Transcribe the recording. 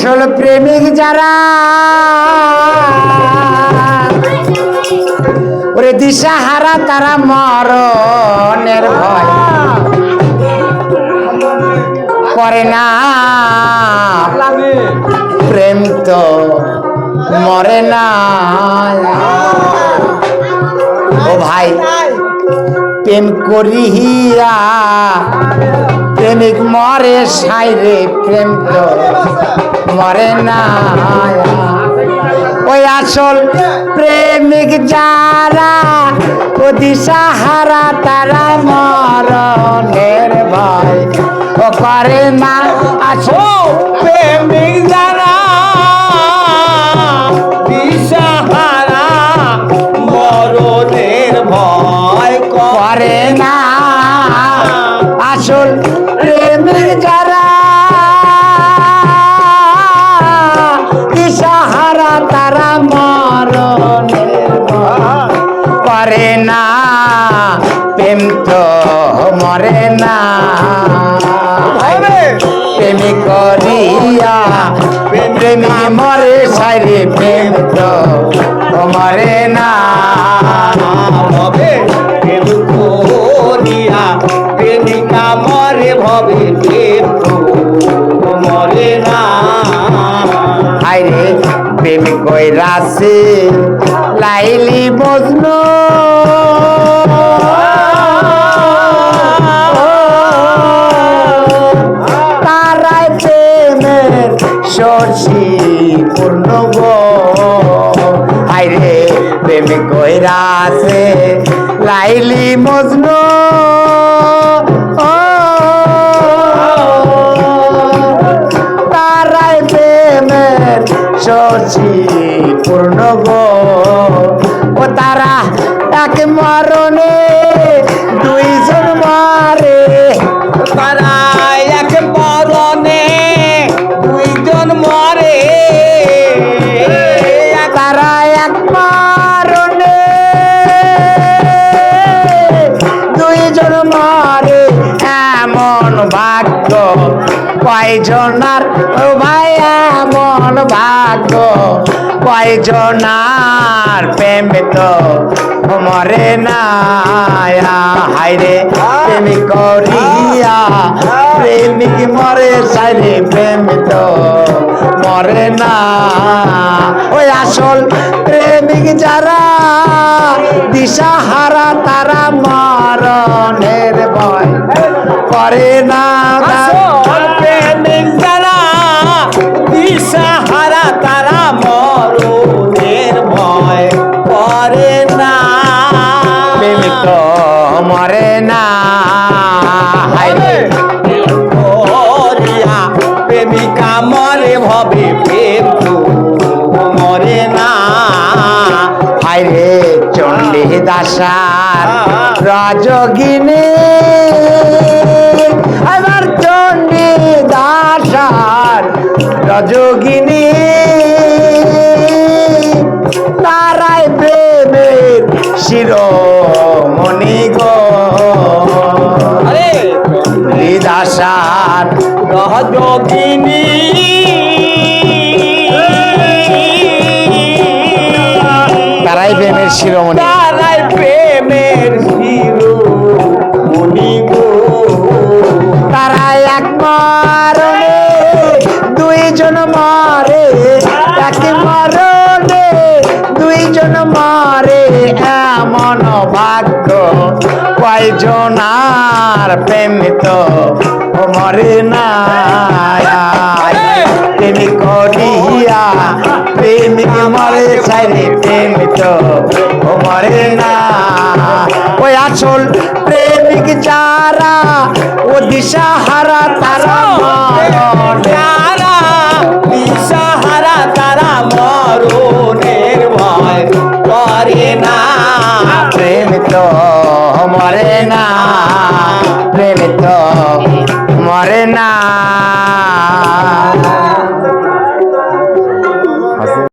আসল প্রেমিক যারা ওরে দিশাহারা তারা মরণের ভয় করে না প্রেম তো মরে না ও ভাই প্রেম করিয়া প্রেমিক মরে সাইরে প্রেম তো মরে না ওই আসল প্রেমিক যারা ও দিশাহারা তারা মরণের ভয় ও করে না আসল প্রেমিক যারা দিশাহারা মরণের ভয় করে না আসল প্রেমিক যারা দিশাহারা তারা মরণের ভয় করে না প্রেম তো মরে না প্রেমিক করিয়া প্রেমী মরে সাইরে প্রেম তো মরে না প্রেম করিয়া প্রেমিকা মরে ভবে প্রেম তো মরে না আইরে প্রেম কইরাছে লাইলি মজনু তারাই প্রেমের সরষি পূর্ণ গো আইরে প্রেম কইরাছে লাইলি মজনু তারাই প্রেমের সরষি পূর্ণ গো ও তারা এক মরণে দুইজন মারে তারা এক মরণে দুইজন মরে তারা এক মরণে দুইজন মারে এমন ভাগ্য কয়জনার ও ভাই এমন ভাগ্য কয়জনার প্রেম তো মরে না হাইরে প্রেমিক করিয়া প্রেমিক মরে সাইরে প্রেম তো মরে না ওই আসল প্রেমিক যারা দিশাহারা তারা মরণের ভয় করে না প্রেমিক যারা দিশাহারা তারা মরণের ভয় করে না প্রেমিক তো মরে না হাইরে করিয়া প্রেমিকা মরে ভবে প্রেম তো মরে না হাইরে চণ্ডী দাসার রাজগিনী আমার চণ্ডী দাসার রাজগিনী তারাই প্রেমের শিরোমণি গো আরে দাসার রজকিনী তারাই প্রেমের শিরোমণি তারাই প্রেমের শিরোমণি গো তারাই এক মরণে দুইজন মরে এক মরণে দুইজন মরে এমন ভাগ্য কয়জনার প্রেম তো মরে না প্রেমিক করিয়া প্রেমিক মরে সাইরে প্রেম তো মরে না ওই আসল প্রেমিক যারা ও দিশাহারা তারা যারা দিশাহারা তারা মরণের ভয় করে না প্রেম তো মরে